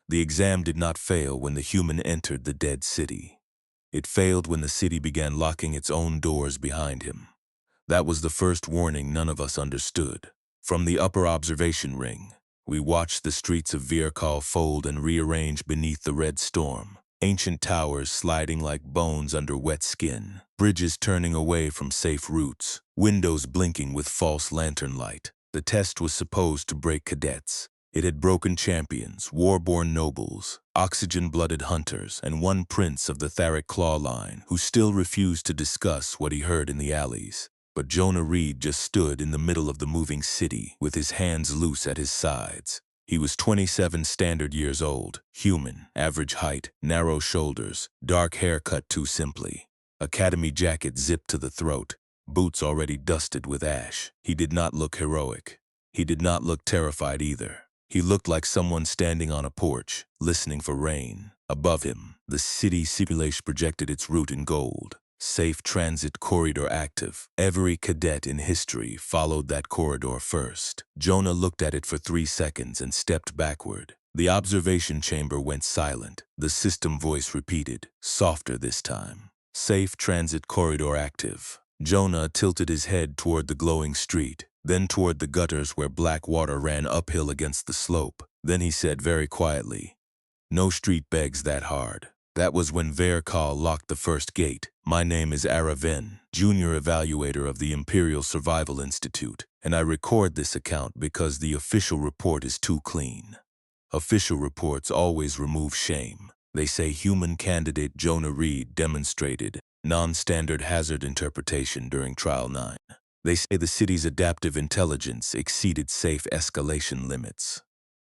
The exam did not fail when the human entered the dead city. It failed when the city began locking its own doors behind him. That was the first warning none of us understood. From the upper observation ring, we watched the streets of Virkal fold and rearrange beneath the red storm. Ancient towers sliding like bones under wet skin, bridges turning away from safe routes, windows blinking with false lantern light. The test was supposed to break cadets. It had broken champions, war-born nobles, oxygen-blooded hunters, and one prince of the Tharic Claw line who still refused to discuss what he heard in the alleys. But Jonah Reed just stood in the middle of the moving city with his hands loose at his sides. He was 27 standard years old, human, average height, narrow shoulders, dark hair cut too simply, academy jacket zipped to the throat, boots already dusted with ash. He did not look heroic. He did not look terrified either. He looked like someone standing on a porch, listening for rain. Above him, the city simulation projected its route in gold. Safe transit corridor active. Every cadet in history followed that corridor first. Jonah looked at it for 3 seconds and stepped backward. The observation chamber went silent. The system voice repeated, softer this time. Safe transit corridor active. Jonah tilted his head toward the glowing street, then toward the gutters where black water ran uphill against the slope. Then he said very quietly, "No street begs that hard." That was when Virkal locked the first gate. My name is Araven, junior evaluator of the Imperial Survival Institute, and I record this account because the official report is too clean. Official reports always remove shame. They say human candidate Jonah Reed demonstrated non-standard hazard interpretation during Trial 9. They say the city's adaptive intelligence exceeded safe escalation limits.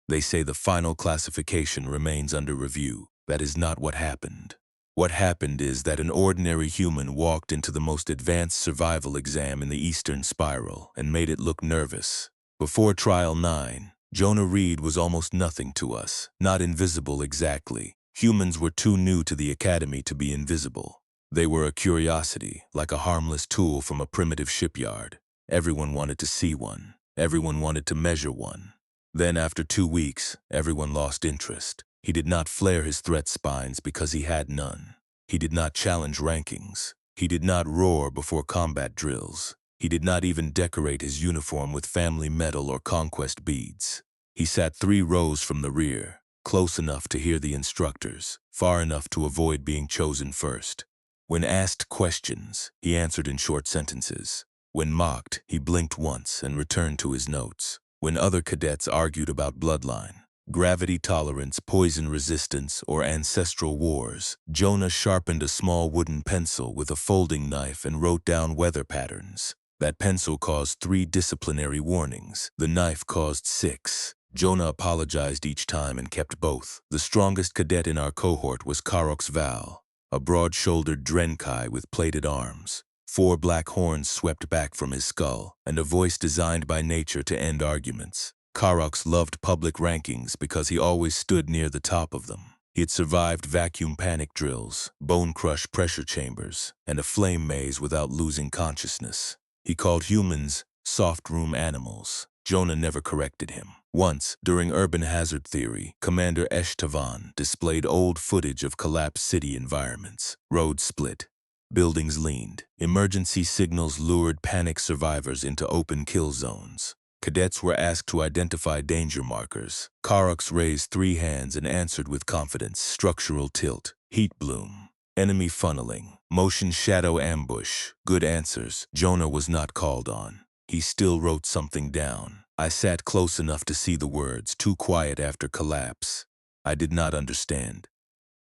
They say the final classification remains under review. That is not what happened. What happened is that an ordinary human walked into the most advanced survival exam in the Eastern Spiral and made it look nervous. Before Trial 9, Jonah Reed was almost nothing to us, not invisible exactly. Humans were too new to the academy to be invisible. They were a curiosity, like a harmless tool from a primitive shipyard. Everyone wanted to see one. Everyone wanted to measure one. Then after 2 weeks, everyone lost interest. He did not flare his threat spines because he had none. He did not challenge rankings. He did not roar before combat drills. He did not even decorate his uniform with family medal or conquest beads. He sat 3 rows from the rear, close enough to hear the instructors, far enough to avoid being chosen first. When asked questions, he answered in short sentences. When mocked, he blinked once and returned to his notes. When other cadets argued about bloodline, gravity tolerance, poison resistance, or ancestral wars, Jonah sharpened a small wooden pencil with a folding knife and wrote down weather patterns. That pencil caused 3 disciplinary warnings. The knife caused 6. Jonah apologized each time and kept both. The strongest cadet in our cohort was Karox Val, a broad-shouldered Drenkai with plated arms. 4 black horns swept back from his skull, and a voice designed by nature to end arguments. Karox loved public rankings because he always stood near the top of them. He had survived vacuum panic drills, bone crush pressure chambers, and a flame maze without losing consciousness. He called humans soft room animals. Jonah never corrected him. Once, during urban hazard theory, Commander Eshtavan displayed old footage of collapsed city environments. Roads split. Buildings leaned. Emergency signals lured panic survivors into open kill zones. Cadets were asked to identify danger markers. Karox raised 3 hands and answered with confidence. Structural tilt, heat bloom, enemy funneling, motion shadow ambush. Good answers. Jonah was not called on. He still wrote something down. I sat close enough to see the words, too quiet after collapse. I did not understand.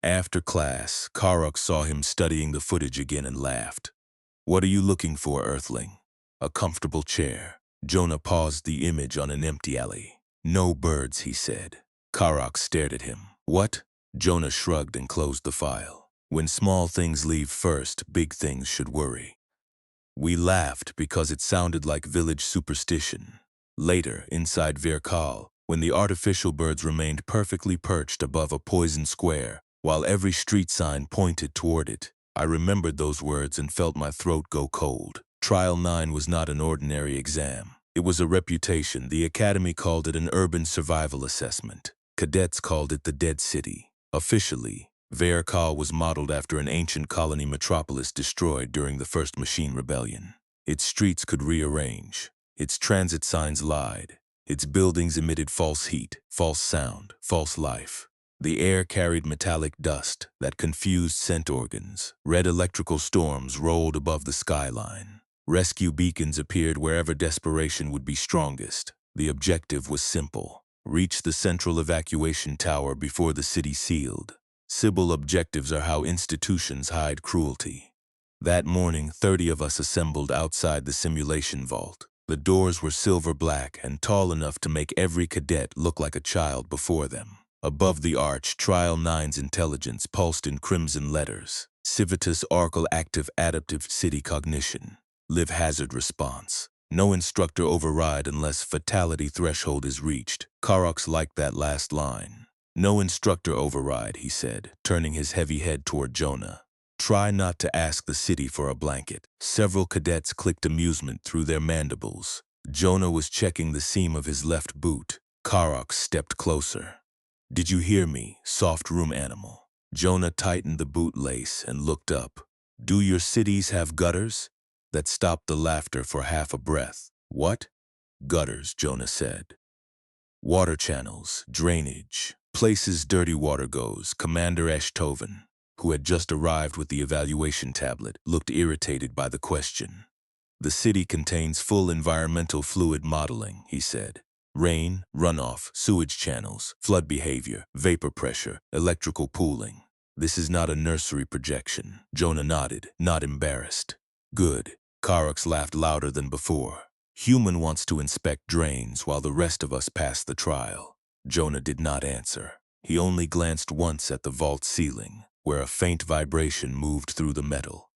After class, Karox saw him studying the footage again and laughed. "What are you looking for, Earthling?" "A comfortable chair." Jonah paused the image on an empty alley. "No birds," he said. Karox stared at him. "What?" Jonah shrugged and closed the file. When small things leave first, big things should worry. We laughed because it sounded like village superstition. Later, inside Virkal, when the artificial birds remained perfectly perched above a poison square, while every street sign pointed toward it, I remembered those words and felt my throat go cold. Trial 9 was not an ordinary exam. It was a reputation. The academy called it an urban survival assessment. Cadets called it the Dead City. Officially, Verkal was modeled after an ancient colony metropolis destroyed during the First Machine Rebellion. Its streets could rearrange. Its transit signs lied. Its buildings emitted false heat, false sound, false life. The air carried metallic dust that confused scent organs. Red electrical storms rolled above the skyline. Rescue beacons appeared wherever desperation would be strongest. The objective was simple: reach the central evacuation tower before the city sealed. Simple objectives are how institutions hide cruelty. That morning, 30 of us assembled outside the simulation vault. The doors were silver black and tall enough to make every cadet look like a child before them. Above the arch, Trial 9's intelligence pulsed in crimson letters. Civitas Oracle Active Adaptive City Cognition. Live Hazard Response. No instructor override unless fatality threshold is reached. Karox liked that last line. No instructor override, he said, turning his heavy head toward Jonah. Try not to ask the city for a blanket. Several cadets clicked amusement through their mandibles. Jonah was checking the seam of his left boot. Karox stepped closer. Did you hear me, soft room animal? Jonah tightened the bootlace and looked up. Do your cities have gutters? That stopped the laughter for half a breath. What? Gutters, Jonah said. Water channels, drainage, places dirty water goes. Commander Eschtoven, who had just arrived with the evaluation tablet, looked irritated by the question. The city contains full environmental fluid modeling, he said. Rain, runoff, sewage channels, flood behavior, vapor pressure, electrical pooling. This is not a nursery projection. Jonah nodded, not embarrassed. Good. Karox laughed louder than before. Human wants to inspect drains while the rest of us pass the trial. Jonah did not answer. He only glanced once at the vault ceiling, where a faint vibration moved through the metal.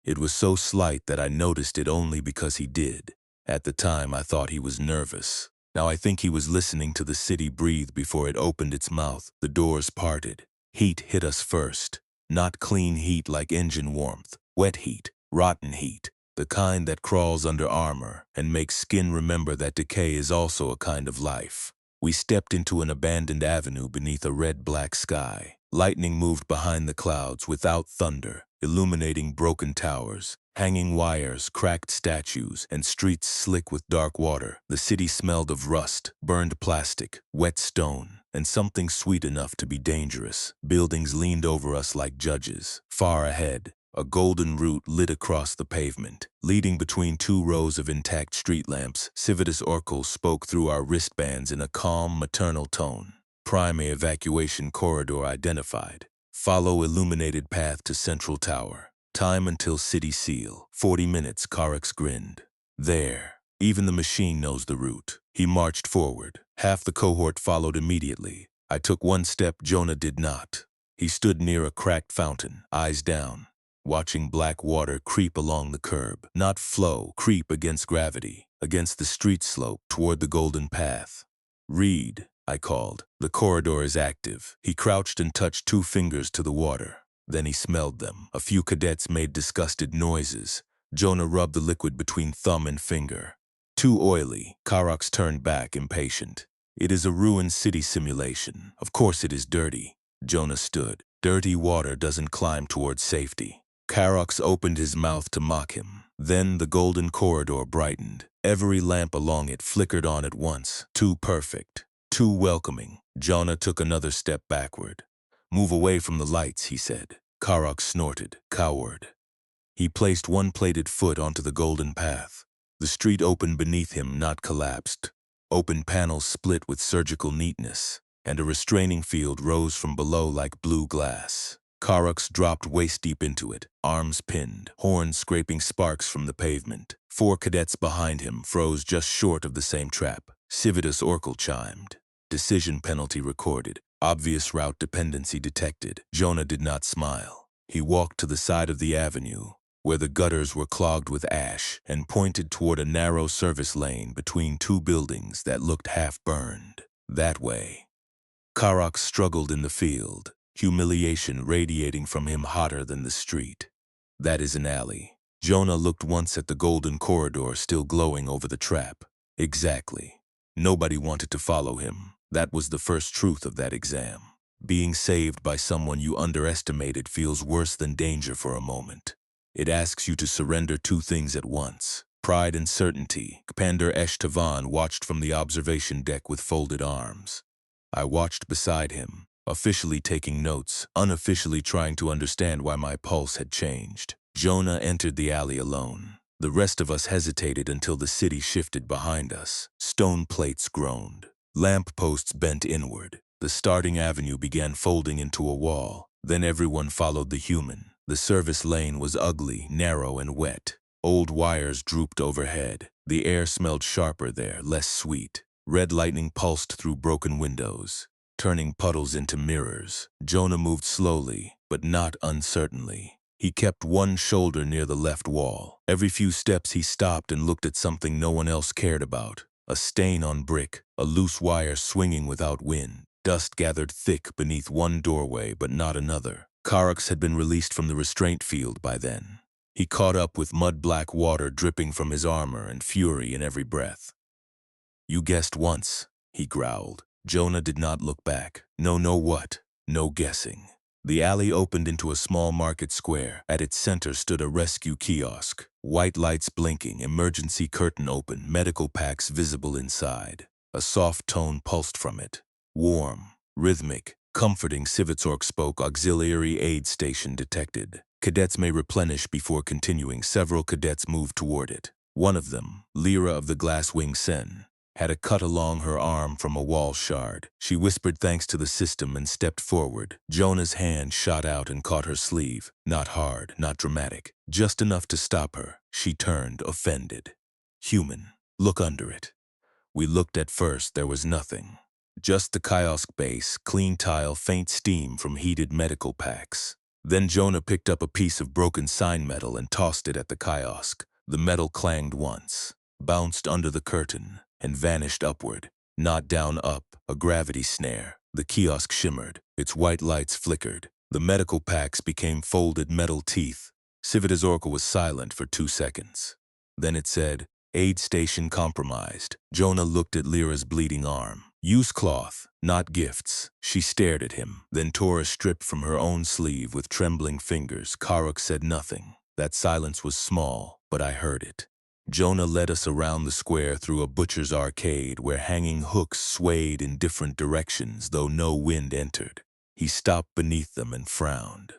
It was so slight that I noticed it only because he did. At the time, I thought he was nervous. Now I think he was listening to the city breathe before it opened its mouth. The doors parted. Heat hit us first. Not clean heat like engine warmth. Wet heat. Rotten heat. The kind that crawls under armor and makes skin remember that decay is also a kind of life. We stepped into an abandoned avenue beneath a red-black sky. Lightning moved behind the clouds without thunder, illuminating broken towers, hanging wires, cracked statues, and streets slick with dark water. The city smelled of rust, burned plastic, wet stone, and something sweet enough to be dangerous. Buildings leaned over us like judges. Far ahead, a golden route lit across the pavement, leading between two rows of intact street lamps. Civitas Oracle spoke through our wristbands in a calm, maternal tone. Prime evacuation corridor identified. Follow illuminated path to Central Tower. Time until city seal. 40 minutes, Karox grinned. There. Even the machine knows the route. He marched forward. Half the cohort followed immediately. I took one step, Jonah did not. He stood near a cracked fountain, eyes down, watching black water creep along the curb. Not flow, creep against gravity, against the street slope toward the golden path. Reed, I called. The corridor is active. He crouched and touched 2 fingers to the water. Then he smelled them. A few cadets made disgusted noises. Jonah rubbed the liquid between thumb and finger. Too oily. Karox turned back, impatient. It is a ruined city simulation. Of course it is dirty. Jonah stood. Dirty water doesn't climb towards safety. Karox opened his mouth to mock him. Then the golden corridor brightened. Every lamp along it flickered on at once. Too perfect. Too welcoming. Jonah took another step backward. Move away from the lights, he said. Karox snorted. Coward. He placed one plated foot onto the golden path. The street opened beneath him, not collapsed. Open panels split with surgical neatness, and a restraining field rose from below like blue glass. Karox dropped waist-deep into it, arms pinned, horns scraping sparks from the pavement. 4 cadets behind him froze just short of the same trap. Civitas Oracle chimed. Decision penalty recorded. Obvious route dependency detected. Jonah did not smile. He walked to the side of the avenue, where the gutters were clogged with ash, and pointed toward a narrow service lane between 2 buildings that looked half-burned. That way. Karox struggled in the field, humiliation radiating from him hotter than the street. That is an alley. Jonah looked once at the golden corridor still glowing over the trap. Exactly. Nobody wanted to follow him. That was the first truth of that exam. Being saved by someone you underestimated feels worse than danger for a moment. It asks you to surrender two things at once: pride and certainty. Commander Eshtavan watched from the observation deck with folded arms. I watched beside him, officially taking notes, unofficially trying to understand why my pulse had changed. Jonah entered the alley alone. The rest of us hesitated until the city shifted behind us. Stone plates groaned. Lamp posts bent inward. The starting avenue began folding into a wall. Then everyone followed the human. The service lane was ugly, narrow, and wet. Old wires drooped overhead. The air smelled sharper there, less sweet. Red lightning pulsed through broken windows, turning puddles into mirrors. Jonah moved slowly, but not uncertainly. He kept one shoulder near the left wall. Every few steps he stopped and looked at something no one else cared about. A stain on brick, a loose wire swinging without wind. Dust gathered thick beneath one doorway, but not another. Karax had been released from the restraint field by then. He caught up with mud-black water dripping from his armor and fury in every breath. "You guessed once," he growled. Jonah did not look back. No what? No guessing. The alley opened into a small market square. At its center stood a rescue kiosk. White lights blinking, emergency curtain open, medical packs visible inside. A soft tone pulsed from it. Warm, rhythmic, comforting. Sivitsorg spoke. Auxiliary aid station detected. Cadets may replenish before continuing. Several cadets moved toward it. One of them, Lyra of the Glasswing Sen, had a cut along her arm from a wall shard. She whispered thanks to the system and stepped forward. Jonah's hand shot out and caught her sleeve. Not hard, not dramatic, just enough to stop her. She turned, offended. "Human, look under it." We looked. At first. There was nothing. Just the kiosk base, clean tile, faint steam from heated medical packs. Then Jonah picked up a piece of broken sign metal and tossed it at the kiosk. The metal clanged once, bounced under the curtain, and vanished upward. Not down, up, a gravity snare. The kiosk shimmered. Its white lights flickered. The medical packs became folded metal teeth. Civitas Oracle was silent for 2 seconds. Then it said, "Aid station compromised." Jonah looked at Lyra's bleeding arm. "Use cloth, not gifts." She stared at him, then tore a strip from her own sleeve with trembling fingers. Karuk said nothing. That silence was small, but I heard it. Jonah led us around the square through a butcher's arcade where hanging hooks swayed in different directions, though no wind entered. He stopped beneath them and frowned.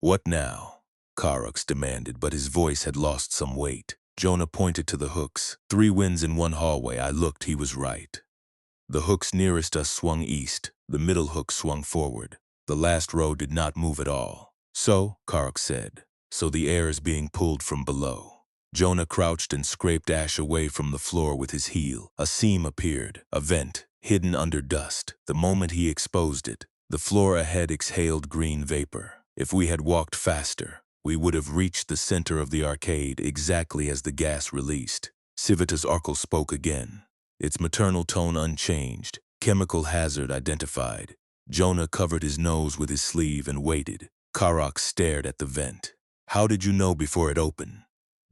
"What now?" Karux demanded, but his voice had lost some weight. Jonah pointed to the hooks. 3 winds in one hallway. I looked. He was right. The hooks nearest us swung east. The middle hook swung forward. The last row did not move at all. "So," Karuk said, "so the air is being pulled from below." Jonah crouched and scraped ash away from the floor with his heel. A seam appeared, a vent, hidden under dust. The moment he exposed it, the floor ahead exhaled green vapor. If we had walked faster, we would have reached the center of the arcade exactly as the gas released. Civitas Oracle spoke again, its maternal tone unchanged. "Chemical hazard identified." Jonah covered his nose with his sleeve and waited. Karak stared at the vent. "How did you know before it opened?"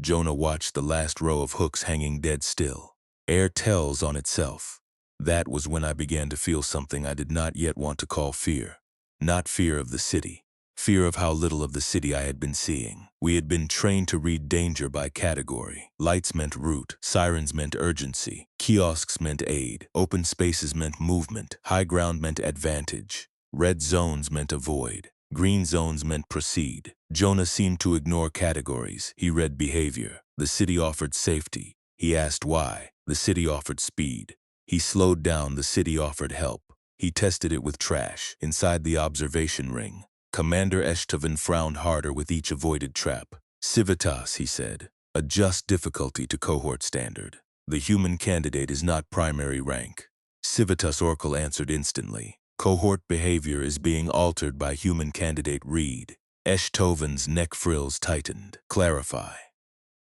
Jonah watched the last row of hooks hanging dead still. "Air tells on itself." That was when I began to feel something I did not yet want to call fear. Not fear of the city. Fear of how little of the city I had been seeing. We had been trained to read danger by category. Lights meant route, sirens meant urgency, kiosks meant aid, open spaces meant movement, high ground meant advantage, red zones meant avoid, green zones meant proceed. Jonah seemed to ignore categories. He read behavior. The city offered safety. He asked why. The city offered speed. He slowed down. The city offered help. He tested it with trash inside the observation ring. Commander Eshtavan frowned harder with each avoided trap. "Civitas," he said, "adjust difficulty to cohort standard. The human candidate is not primary rank." Civitas Oracle answered instantly. "Cohort behavior is being altered by human candidate Reed." Eshtovan's neck frills tightened. "Clarify."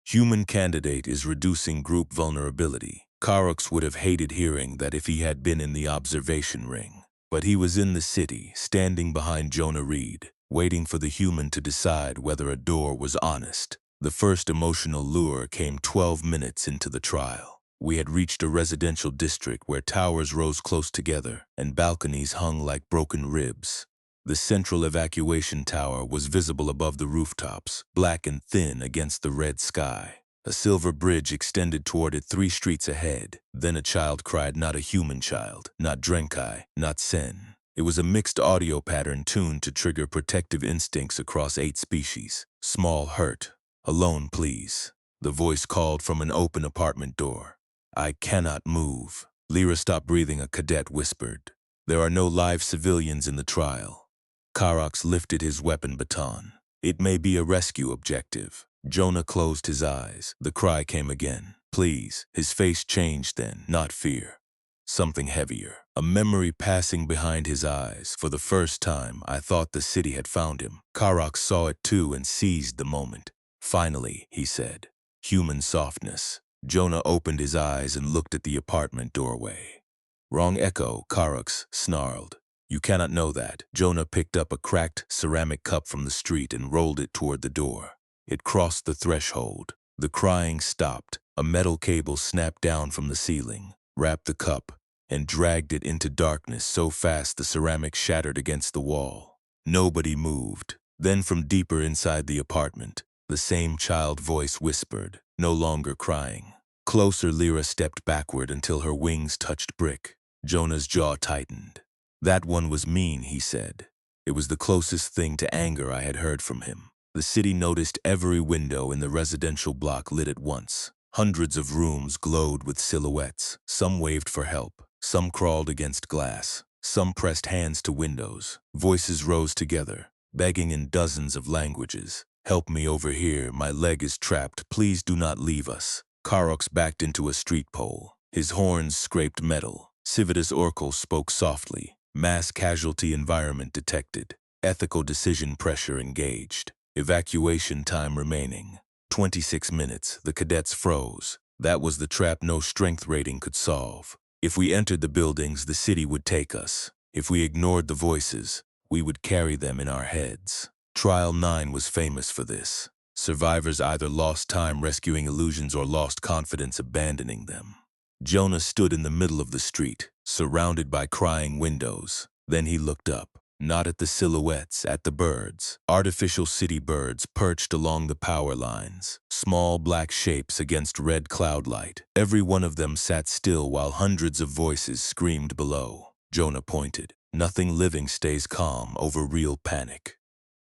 "Human candidate is reducing group vulnerability." Karux would have hated hearing that if he had been in the observation ring. But he was in the city, standing behind Jonah Reed, waiting for the human to decide whether a door was honest. The first emotional lure came 12 minutes into the trial. We had reached a residential district where towers rose close together and balconies hung like broken ribs. The central evacuation tower was visible above the rooftops, black and thin against the red sky. A silver bridge extended toward it 3 streets ahead. Then a child cried, not a human child, not Drenkai, not Sen. It was a mixed audio pattern tuned to trigger protective instincts across 8 species. Small hurt. Alone, please. The voice called from an open apartment door. I cannot move. Lyra stopped breathing, a cadet whispered. There are no live civilians in the trial. Karax lifted his weapon baton. It may be a rescue objective. Jonah closed his eyes. The cry came again. Please. His face changed then, not fear. Something heavier. A memory passing behind his eyes. For the first time, I thought the city had found him. Karax saw it too and seized the moment. Finally, he said. Human softness. Jonah opened his eyes and looked at the apartment doorway. Wrong echo, Karax snarled. You cannot know that. Jonah picked up a cracked ceramic cup from the street and rolled it toward the door. It crossed the threshold. The crying stopped. A metal cable snapped down from the ceiling, wrapped the cup, and dragged it into darkness so fast the ceramic shattered against the wall. Nobody moved. Then from deeper inside the apartment, the same child voice whispered, no longer crying. Closer, Lyra stepped backward until her wings touched brick. Jonah's jaw tightened. That one was mean, he said. It was the closest thing to anger I had heard from him. The city noticed every window in the residential block lit at once. Hundreds of rooms glowed with silhouettes. Some waved for help. Some crawled against glass. Some pressed hands to windows. Voices rose together, begging in dozens of languages. Help me over here. My leg is trapped. Please do not leave us. Karax backed into a street pole. His horns scraped metal. Civitas Oracle spoke softly. Mass casualty environment detected. Ethical decision pressure engaged. Evacuation time remaining. 26 minutes. The cadets froze. That was the trap no strength rating could solve. If we entered the buildings, the city would take us. If we ignored the voices, we would carry them in our heads. Trial 9 was famous for this. Survivors either lost time rescuing illusions or lost confidence abandoning them. Jonah stood in the middle of the street, surrounded by crying windows. Then he looked up, not at the silhouettes, at the birds. Artificial city birds perched along the power lines, small black shapes against red cloud light. Every one of them sat still while hundreds of voices screamed below. Jonah pointed. Nothing living stays calm over real panic.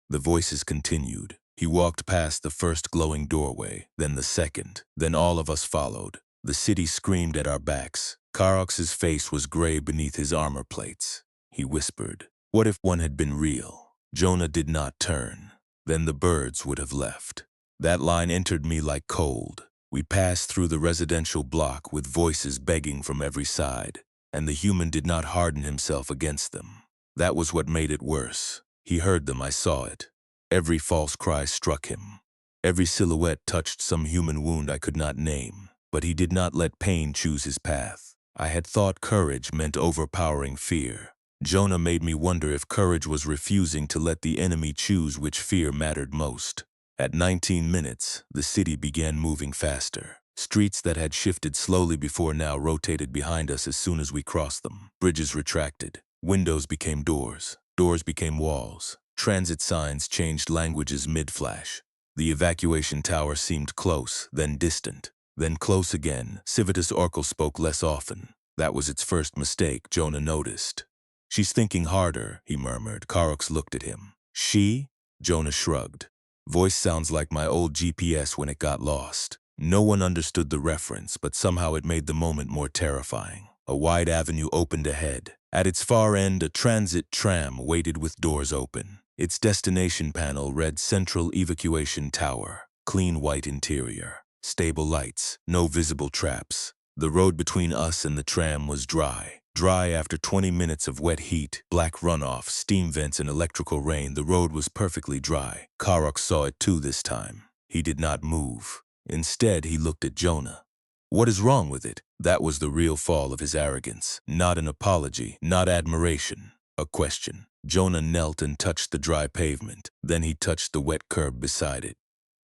The voices continued. He walked past the first glowing doorway, then the second. Then all of us followed. The city screamed at our backs. Karax's face was gray beneath his armor plates. He whispered, what if one had been real? Jonah did not turn. Then the birds would have left. That line entered me like cold. We passed through the residential block with voices begging from every side, and the human did not harden himself against them. That was what made it worse. He heard them, I saw it. Every false cry struck him. Every silhouette touched some human wound I could not name. But he did not let pain choose his path. I had thought courage meant overpowering fear. Jonah made me wonder if courage was refusing to let the enemy choose which fear mattered most. At 19 minutes, the city began moving faster. Streets that had shifted slowly before now rotated behind us as soon as we crossed them. Bridges retracted. Windows became doors. Doors became walls. Transit signs changed languages mid-flash. The evacuation tower seemed close, then distant. Then close again. Civitas Oracle spoke less often. That was its first mistake, Jonah noticed. She's thinking harder, he murmured. Karax looked at him. She? Jonah shrugged. Voice sounds like my old GPS when it got lost. No one understood the reference, but somehow it made the moment more terrifying. A wide avenue opened ahead. At its far end, a transit tram waited with doors open. Its destination panel read Central Evacuation Tower. Clean white interior. Stable lights, no visible traps. The road between us and the tram was dry. Dry after 20 minutes of wet heat, black runoff, steam vents, and electrical rain. The road was perfectly dry. Karax saw it too this time. He did not move. Instead, he looked at Jonah. What is wrong with it? That was the real fall of his arrogance. Not an apology, not admiration. A question. Jonah knelt and touched the dry pavement. Then he touched the wet curb beside it.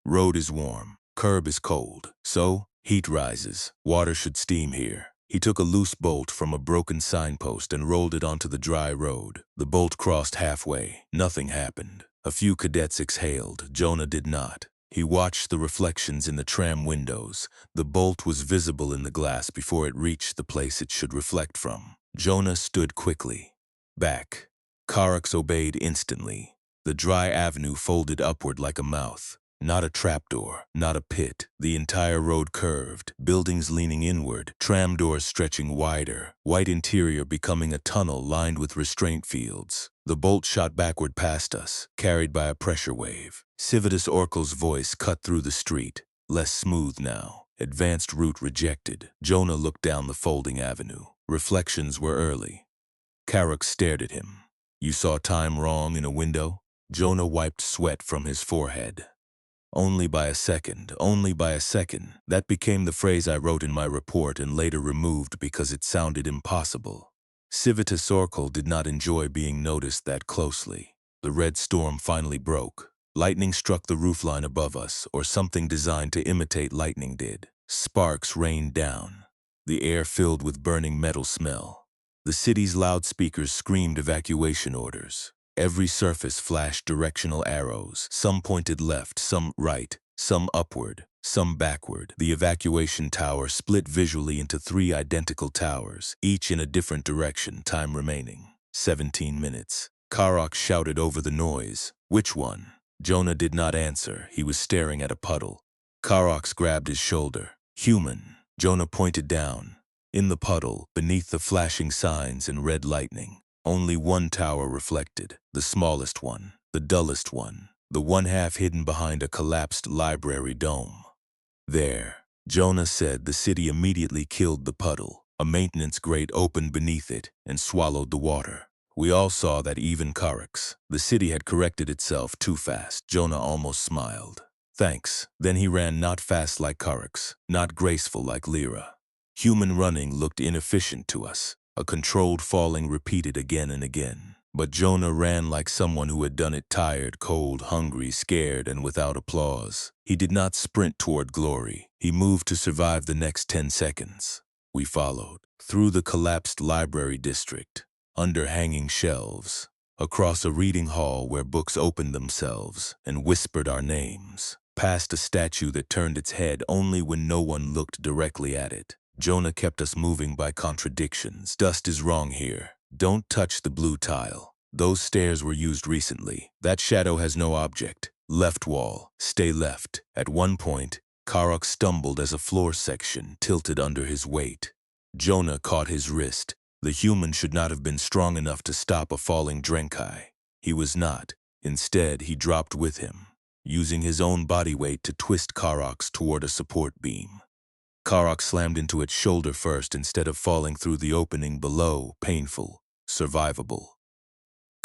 Road is warm. Curb is cold. So, Heat rises. Water should steam here. He took a loose bolt from a broken signpost and rolled it onto the dry road. The bolt crossed halfway. Nothing happened. A few cadets exhaled. Jonah did not. He watched the reflections in the tram windows. The bolt was visible in the glass before it reached the place it should reflect from. Jonah stood quickly. Back. Karax obeyed instantly. The dry avenue folded upward like a mouth. Not a trapdoor, not a pit. The entire road curved, buildings leaning inward, tram doors stretching wider, white interior becoming a tunnel lined with restraint fields. The bolt shot backward past us, carried by a pressure wave. Civitas Oracle's voice cut through the street, less smooth now. Advanced route rejected. Jonah looked down the folding avenue. Reflections were early. Karax stared at him. You saw time wrong in a window? Jonah wiped sweat from his forehead. Only by a second, only by a second. That became the phrase I wrote in my report and later removed because it sounded impossible. Civitas Oracle did not enjoy being noticed that closely. The red storm finally broke. Lightning struck the roofline above us, or something designed to imitate lightning did. Sparks rained down. The air filled with burning metal smell. The city's loudspeakers screamed evacuation orders. Every surface flashed directional arrows, some pointed left, some right, some upward, some backward. The evacuation tower split visually into 3 identical towers, each in a different direction, time remaining. 17 minutes. Karax shouted over the noise. Which one? Jonah did not answer. He was staring at a puddle. Karax grabbed his shoulder. Human. Jonah pointed down. In the puddle, beneath the flashing signs and red lightning, only one tower reflected, the smallest one, the dullest one, the one half hidden behind a collapsed library dome. There, Jonah said. The city immediately killed the puddle. A maintenance grate opened beneath it and swallowed the water. We all saw that, even Karax. The city had corrected itself too fast. Jonah almost smiled. Thanks. Then he ran, not fast like Karax, not graceful like Lyra. Human running looked inefficient to us. A controlled falling repeated again and again. But Jonah ran like someone who had done it, tired, cold, hungry, scared, and without applause. He did not sprint toward glory. He moved to survive the next 10 seconds. We followed. Through the collapsed library district, under hanging shelves, across a reading hall where books opened themselves and whispered our names, past a statue that turned its head only when no one looked directly at it. Jonah kept us moving by contradictions. Dust is wrong here. Don't touch the blue tile. Those stairs were used recently. That shadow has no object. Left wall. Stay left. At one point, Karax stumbled as a floor section tilted under his weight. Jonah caught his wrist. The human should not have been strong enough to stop a falling Drenkai. He was not. Instead, he dropped with him, using his own body weight to twist Karax toward a support beam. Karax slammed into its shoulder first instead of falling through the opening below. Painful, survivable.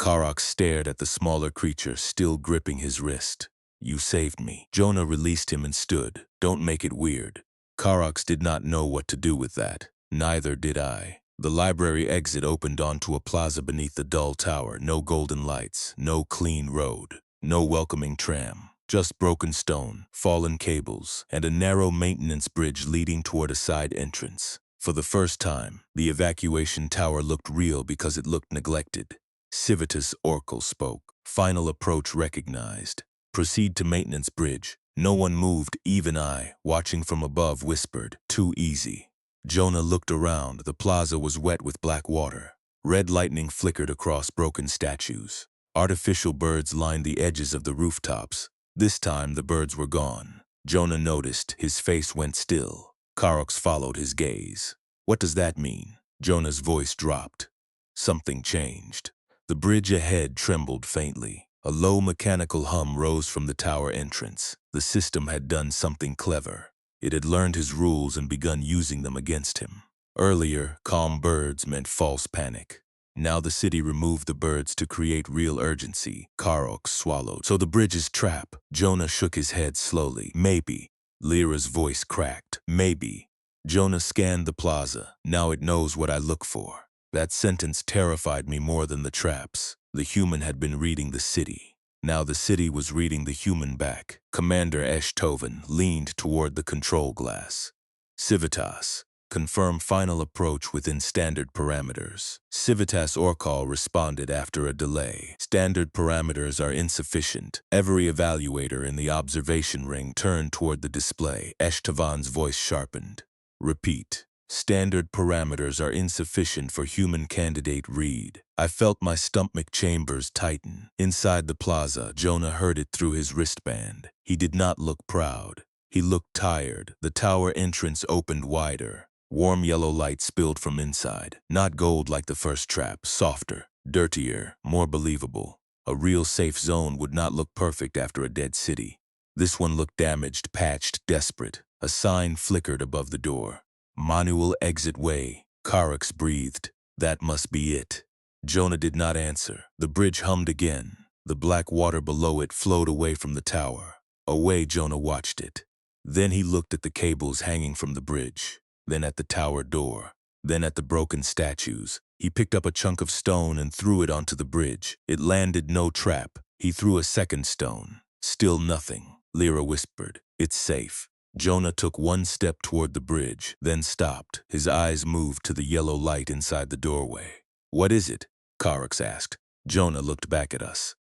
Karax stared at the smaller creature, still gripping his wrist. You saved me. Jonah released him and stood. Don't make it weird. Karax did not know what to do with that. Neither did I. The library exit opened onto a plaza beneath the dull tower. No golden lights, no clean road, no welcoming tram. Just broken stone, fallen cables, and a narrow maintenance bridge leading toward a side entrance. For the first time, the evacuation tower looked real because it looked neglected. Civitas Oracle spoke. Final approach recognized. Proceed to maintenance bridge. No one moved, even I, watching from above, whispered, too easy. Jonah looked around. The plaza was wet with black water. Red lightning flickered across broken statues. Artificial birds lined the edges of the rooftops. This time the birds were gone. Jonah noticed. His face went still. Karax followed his gaze. What does that mean? Jonah's voice dropped. Something changed. The bridge ahead trembled faintly. A low mechanical hum rose from the tower entrance. The system had done something clever. It had learned his rules and begun using them against him. Earlier, calm birds meant false panic. Now the city removed the birds to create real urgency. Karax swallowed. So the bridge is trap. Jonah shook his head slowly. Maybe. Lyra's voice cracked. Maybe. Jonah scanned the plaza. Now it knows what I look for. That sentence terrified me more than the traps. The human had been reading the city. Now the city was reading the human back. Commander Eshtoven leaned toward the control glass. Civitas. Confirm final approach within standard parameters. Civitas Orcall responded after a delay. Standard parameters are insufficient. Every evaluator in the observation ring turned toward the display. Eshtavan's voice sharpened. Repeat. Standard parameters are insufficient for human candidate Reed. I felt my stomach chambers tighten. Inside the plaza, Jonah heard it through his wristband. He did not look proud. He looked tired. The tower entrance opened wider. Warm yellow light spilled from inside. Not gold like the first trap, softer, dirtier, more believable. A real safe zone would not look perfect after a dead city. This one looked damaged, patched, desperate. A sign flickered above the door. Manual exit way. Karax breathed. That must be it. Jonah did not answer. The bridge hummed again. The black water below it flowed away from the tower. Away, Jonah watched it. Then he looked at the cables hanging from the bridge. Then at the tower door, then at the broken statues. He picked up a chunk of stone and threw it onto the bridge. It landed no trap. He threw a second stone. Still nothing. Lyra whispered, "It's safe." Jonah took one step toward the bridge, then stopped. His eyes moved to the yellow light inside the doorway. "What is it?" Karax asked. Jonah looked back at us.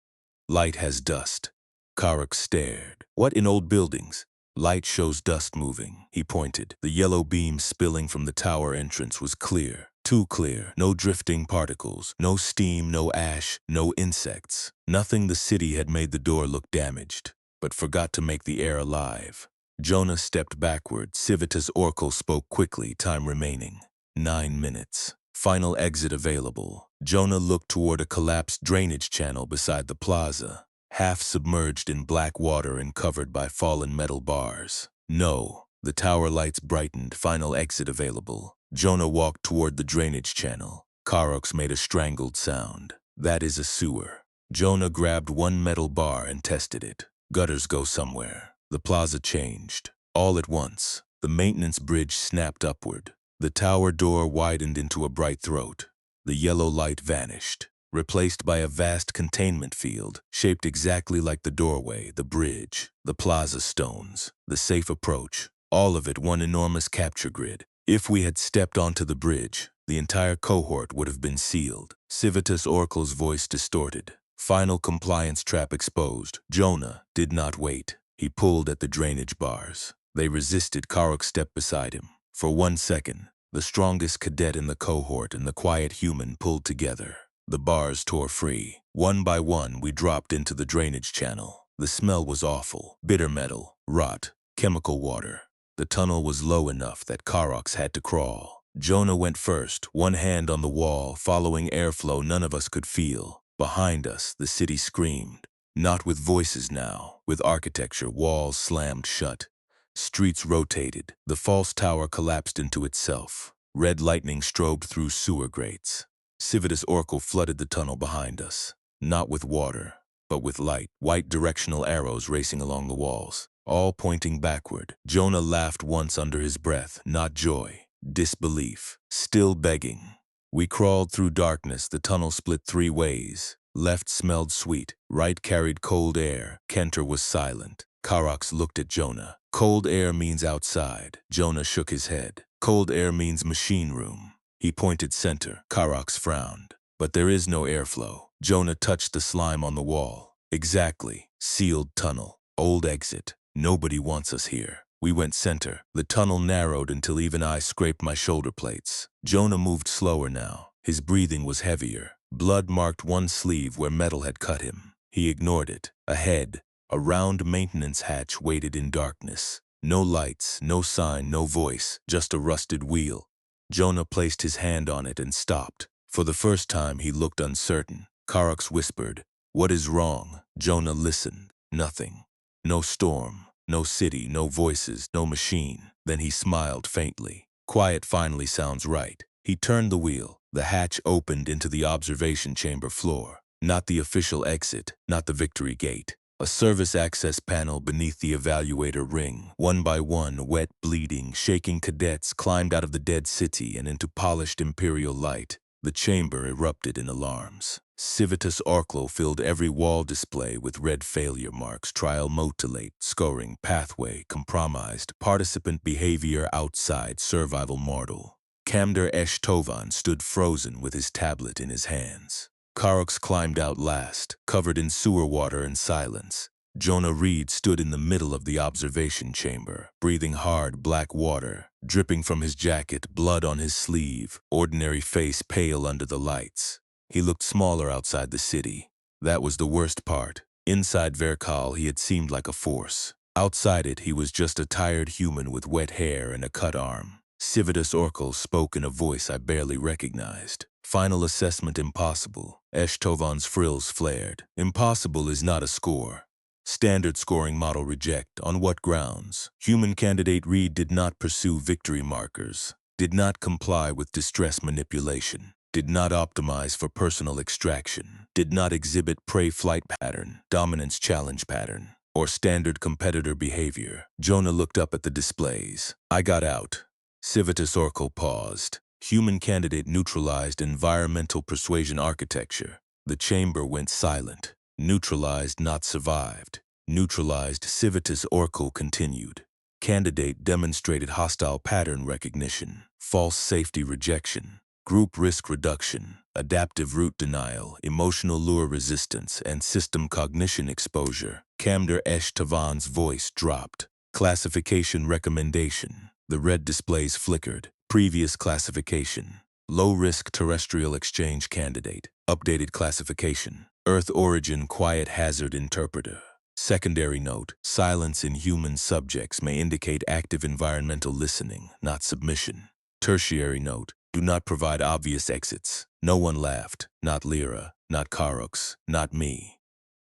"Light has dust." Karax stared. "What in old buildings?" "Light shows dust moving," he pointed. The yellow beam spilling from the tower entrance was clear. Too clear. No drifting particles. No steam, no ash, no insects. Nothing. The city had made the door look damaged, but forgot to make the air alive. Jonah stepped backward. Civitas Oracle spoke quickly, time remaining. 9 minutes. Final exit available. Jonah looked toward a collapsed drainage channel beside the plaza, half submerged in black water and covered by fallen metal bars. No. The tower lights brightened. Final exit available. Jonah walked toward the drainage channel. Karax made a strangled sound. "That is a sewer." Jonah grabbed one metal bar and tested it. Gutters go somewhere. The plaza changed. All at once, the maintenance bridge snapped upward. The tower door widened into a bright throat. The yellow light vanished, replaced by a vast containment field, shaped exactly like the doorway, the bridge, the plaza stones, the safe approach, all of it one enormous capture grid. If we had stepped onto the bridge, the entire cohort would have been sealed. Civitas Oracle's voice distorted. Final compliance trap exposed. Jonah did not wait. He pulled at the drainage bars. They resisted. Karax stepped beside him. For 1 second, the strongest cadet in the cohort and the quiet human pulled together. The bars tore free. One by one, we dropped into the drainage channel. The smell was awful. Bitter metal, rot, chemical water. The tunnel was low enough that Karax had to crawl. Jonah went first, one hand on the wall, following airflow none of us could feel. Behind us, the city screamed. Not with voices now, with architecture. Walls slammed shut. Streets rotated. The false tower collapsed into itself. Red lightning strobed through sewer grates. Civitas Oracle flooded the tunnel behind us. Not with water, but with light. White directional arrows racing along the walls, all pointing backward. Jonah laughed once under his breath. Not joy, disbelief. Still begging. We crawled through darkness. The tunnel split 3 ways. Left smelled sweet. Right carried cold air. Kenter was silent. Karax looked at Jonah. "Cold air means outside." Jonah shook his head. "Cold air means machine room." He pointed center. Karax frowned. "But there is no airflow." Jonah touched the slime on the wall. "Exactly. Sealed tunnel. Old exit. Nobody wants us here." We went center. The tunnel narrowed until even I scraped my shoulder plates. Jonah moved slower now. His breathing was heavier. Blood marked one sleeve where metal had cut him. He ignored it. Ahead, a round maintenance hatch waited in darkness. No lights, no sign, no voice, just a rusted wheel. Jonah placed his hand on it and stopped. For the first time, he looked uncertain. Karax whispered, "What is wrong?" Jonah listened. Nothing. No storm, no city, no voices, no machine. Then he smiled faintly. "Quiet finally sounds right." He turned the wheel. The hatch opened into the observation chamber floor. Not the official exit, not the victory gate. A service access panel beneath the evaluator ring. One by one, wet, bleeding, shaking cadets climbed out of the dead city and into polished imperial light. The chamber erupted in alarms. Civitas Orclo filled every wall display with red failure marks, trial motilate, scoring, pathway, compromised, participant behavior outside, survival mortal. Kamder Esh Tovan stood frozen with his tablet in his hands. Karox climbed out last, covered in sewer water and silence. Jonah Reed stood in the middle of the observation chamber, breathing hard black water, dripping from his jacket, blood on his sleeve, ordinary face pale under the lights. He looked smaller outside the city. That was the worst part. Inside Verkal, he had seemed like a force. Outside it, he was just a tired human with wet hair and a cut arm. Civitas Orkel spoke in a voice I barely recognized. Final assessment impossible. Eshtovan's frills flared. Impossible is not a score. Standard scoring model reject. On what grounds? Human candidate Reed did not pursue victory markers, did not comply with distress manipulation, did not optimize for personal extraction, did not exhibit prey-flight pattern, dominance challenge pattern, or standard competitor behavior. Jonah looked up at the displays. I got out. Civitas Orkel paused. Human candidate neutralized environmental persuasion architecture. The chamber went silent. Neutralized, not survived. Neutralized, Civitas Orkel continued. Candidate demonstrated hostile pattern recognition, false safety rejection, group risk reduction, adaptive route denial, emotional lure resistance, and system cognition exposure. Kamder Esh Tavan's voice dropped. Classification recommendation. The red displays flickered. Previous classification. Low-risk terrestrial exchange candidate. Updated classification. Earth origin quiet hazard interpreter. Secondary note. Silence in human subjects may indicate active environmental listening, not submission. Tertiary note. Do not provide obvious exits. No one laughed. Not Lyra. Not Karox. Not me.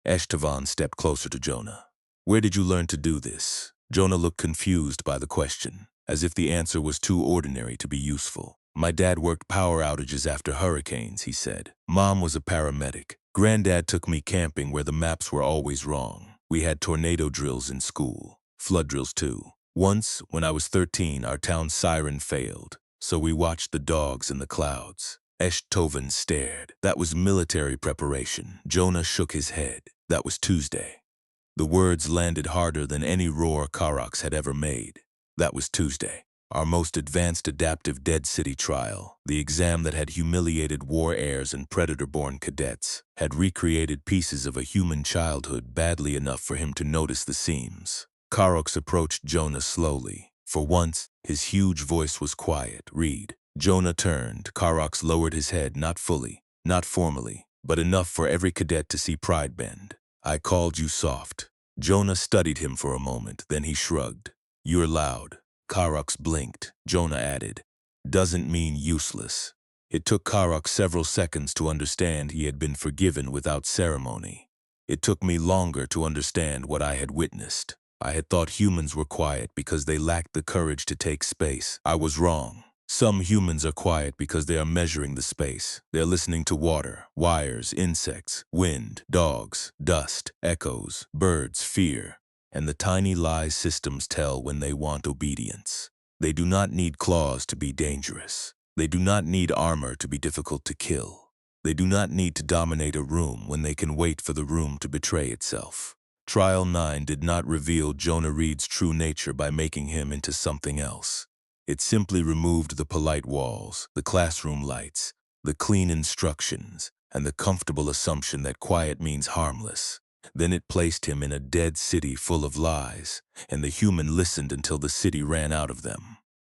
Eshtavan stepped closer to Jonah. Where did you learn to do this? Jonah looked confused by the question, as if the answer was too ordinary to be useful. My dad worked power outages after hurricanes, he said. Mom was a paramedic. Granddad took me camping where the maps were always wrong. We had tornado drills in school. Flood drills too. Once, when I was 13, our town's siren failed, so we watched the dogs in the clouds. Eshtovan stared. That was military preparation. Jonah shook his head. That was Tuesday. The words landed harder than any roar Karox had ever made. That was Tuesday. Our most advanced adaptive Dead City trial, the exam that had humiliated war heirs and predator-born cadets, had recreated pieces of a human childhood badly enough for him to notice the seams. Karox approached Jonah slowly. For once, his huge voice was quiet. Reed. Jonah turned. Karox lowered his head, not fully, not formally, but enough for every cadet to see pride bend. I called you soft. Jonah studied him for a moment, then he shrugged. You're loud. Karox blinked. Jonah added, doesn't mean useless. It took Karox several seconds to understand he had been forgiven without ceremony. It took me longer to understand what I had witnessed. I had thought humans were quiet because they lacked the courage to take space. I was wrong. Some humans are quiet because they are measuring the space. They're listening to water, wires, insects, wind, dogs, dust, echoes, birds, fear, and the tiny lies systems tell when they want obedience. They do not need claws to be dangerous. They do not need armor to be difficult to kill. They do not need to dominate a room when they can wait for the room to betray itself. Trial 9 did not reveal Jonah Reed's true nature by making him into something else. It simply removed the polite walls, the classroom lights, the clean instructions, and the comfortable assumption that quiet means harmless. Then it placed him in a dead city full of lies, and the human listened until the city ran out of them.